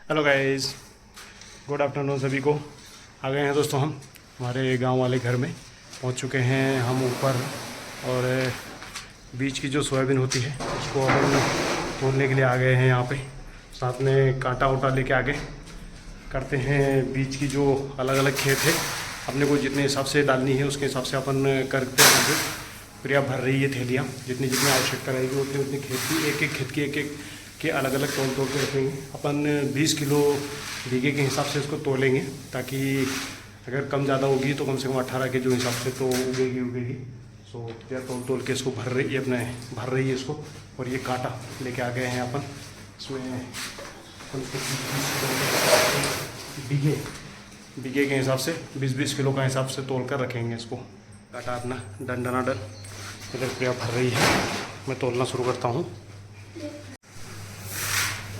Hello guys, good afternoon सभी को। आ गए हैं दोस्तों, हम हमारे गांव वाले घर में पहुंच चुके हैं हम ऊपर। और बीच की जो सोयाबीन होती है उसको हम तोड़ने के लिए आ गए हैं यहाँ पे। साथ में कांटा वाटा लेके आगे करते हैं। बीच की जो अलग अलग खेत है, अपने को जितने हिसाब से डालनी है उसके हिसाब से अपन करते हैं। प्रिया भर रही है थैलियाँ, जितनी जितनी आवश्यकता रहेगी उतनी उतनी खेत की एक एक खेत की एक एक के अलग अलग तोल के रखेंगे। अपन 20 किलो बीघे के हिसाब से इसको तोलेंगे, ताकि अगर कम ज़्यादा होगी तो कम से कम 18 के जो हिसाब से तो उगेगी। सो प्रिया तोल के इसको भर रही है इसको। और ये कांटा लेके आ गए हैं अपन। इसमें बीघे के हिसाब से 20-20 किलो का हिसाब से तोल कर रखेंगे इसको। कांटा अपना डन इधर प्रिया भर रही है, मैं तोलना शुरू करता हूँ।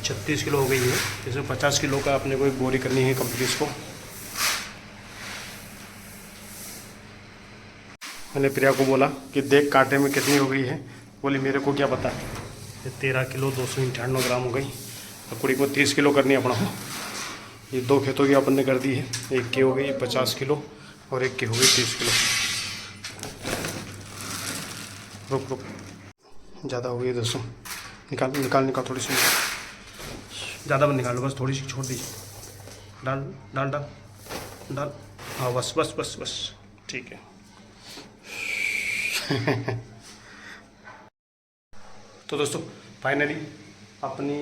36 किलो हो गई है। इसमें 50 किलो का अपने को एक बोरी करनी है कंप्लीट इसको। मैंने प्रिया को बोला कि देख कांटे में कितनी हो गई है। बोली मेरे को क्या पता। ये 13 किलो 298 ग्राम हो गई। और कुड़ी को 30 किलो करनी है अपना। ये 2 खेतों की अपन ने कर दी है। एक की हो गई 50 किलो और एक की हो गई 30 किलो। रुक ज़्यादा हो गई दोस्तों। निकाल थोड़ी सी। ज़्यादा मत निकालो, बस थोड़ी सी छोड़ दीजिए। डाल। हाँ बस ठीक है। तो दोस्तों फाइनली अपनी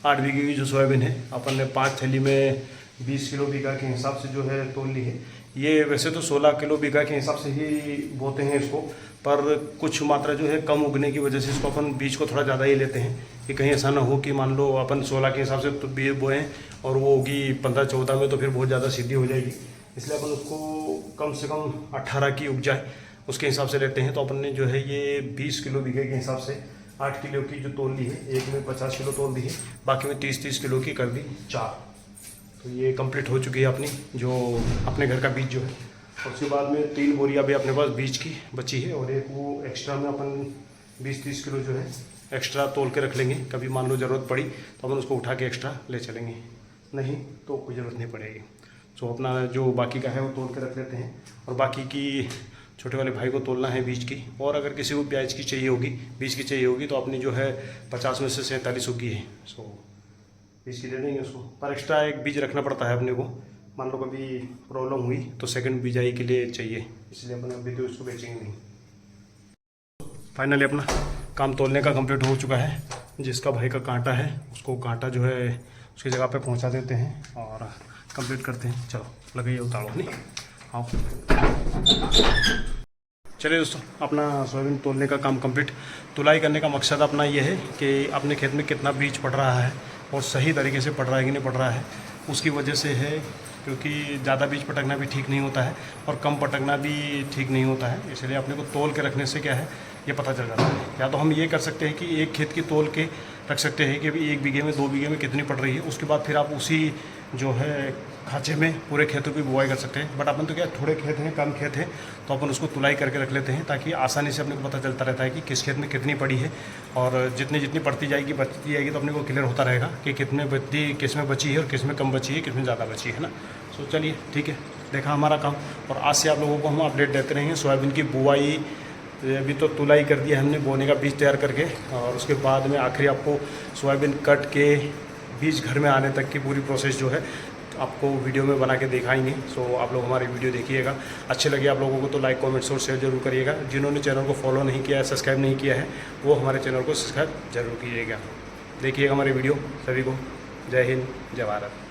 8 बीघे की जो सोयाबीन है अपन ने 5 थैली में 20 किलो बीघा के हिसाब से जो है तोल ली है। ये वैसे तो 16 किलो बीघा के हिसाब से ही बोते हैं इसको, पर कुछ मात्रा जो है कम उगने की वजह से इसको अपन बीज को थोड़ा ज़्यादा ही लेते हैं, कि कहीं ऐसा ना हो कि मान लो अपन 16 के हिसाब से तो बीज बोएँ और वो होगी 15-14 में, तो फिर बहुत ज़्यादा सीधी हो जाएगी। इसलिए अपन उसको कम से कम 18 की उग जाए उसके हिसाब से लेते हैं। तो अपन ने जो है ये 20 किलो बीघे के हिसाब से 8 किलो की जो तोल ली है, एक में 50 किलो तोल दी है, बाकी में 30-30 किलो की कर दी 4। तो ये कंप्लीट हो चुकी है अपनी जो अपने घर का बीज जो है। और उसके बाद में 3 बोरियाँ भी अपने पास बीज की बची है, और एक वो एक्स्ट्रा में अपन 20-30 किलो जो है एक्स्ट्रा तोल के रख लेंगे। कभी मान लो ज़रूरत पड़ी तो अपन उसको उठा के एक्स्ट्रा ले चलेंगे, नहीं तो कोई ज़रूरत नहीं पड़ेगी। तो अपना जो बाकी का है वो तोल के रख लेते हैं। और बाकी की छोटे वाले भाई को तोलना है बीज की। और अगर किसी को प्याज की चाहिए होगी, बीज की चाहिए होगी, तो अपनी जो है 50 में से 47 उगी है। सो बीज की दे देंगे उसको, पर एक्स्ट्रा एक बीज रखना पड़ता है अपने को। मान लो कभी प्रॉब्लम हुई तो सेकंड बिजाई के लिए चाहिए, इसलिए अपने अभी तो उसको बेचेंगे नहीं। फाइनली अपना काम तोलने का कंप्लीट हो चुका है। जिसका भाई का कांटा है उसको कांटा जो है उसकी जगह पे पहुंचा देते हैं और कंप्लीट करते हैं। चलो लगाइए, उतारो नहीं आओ। चलिए दोस्तों, अपना सोयाबीन तोलने का काम कंप्लीट। तुलाई करने का मकसद अपना ये है कि अपने खेत में कितना बीज पड़ रहा है और सही तरीके से पड़ रहा है कि नहीं पड़ रहा है, उसकी वजह से है। क्योंकि ज़्यादा बीज पटकना भी ठीक नहीं होता है और कम पटकना भी ठीक नहीं होता है। इसलिए अपने को तोल के रखने से क्या है, ये पता चल जाता है। या तो हम ये कर सकते हैं कि एक खेत की तोल के रख सकते हैं कि अभी 1 बीघे में 2 बीघे में कितनी पड़ रही है। उसके बाद फिर आप उसी जो है खाँचे में पूरे खेतों की बुआई कर सकते हैं। बट अपन तो क्या थोड़े खेत हैं, कम खेत हैं, तो अपन उसको तुलाई करके रख लेते हैं, ताकि आसानी से अपने को पता चलता रहता है कि किस खेत में कितनी पड़ी है। और जितनी पड़ती जाएगी बचती जाएगी तो अपने को क्लियर होता रहेगा कि कितने बचती, किस में बची है और किस में कम बची है, किस में ज़्यादा बची है ना। सो चलिए ठीक है, देखा हमारा काम। और आज से आप लोगों को हम अपडेट देते रहेंगे। सोयाबीन की बुआई अभी तो तुलाई कर दिया हमने, बोने का बीज तैयार करके, और उसके बाद में आखिरी आपको सोयाबीन कट के बीज घर में आने तक की पूरी प्रोसेस जो है आपको वीडियो में बना के दिखाएंगे। सो आप लोग हमारी वीडियो देखिएगा। अच्छे लगे आप लोगों को तो लाइक, कमेंट्स और शेयर जरूर करिएगा। जिन्होंने चैनल को फॉलो नहीं किया है, सब्सक्राइब नहीं किया है, वो हमारे चैनल को सब्सक्राइब जरूर कीजिएगा। देखिएगा हमारी वीडियो। सभी को जय हिंद, जय भारत।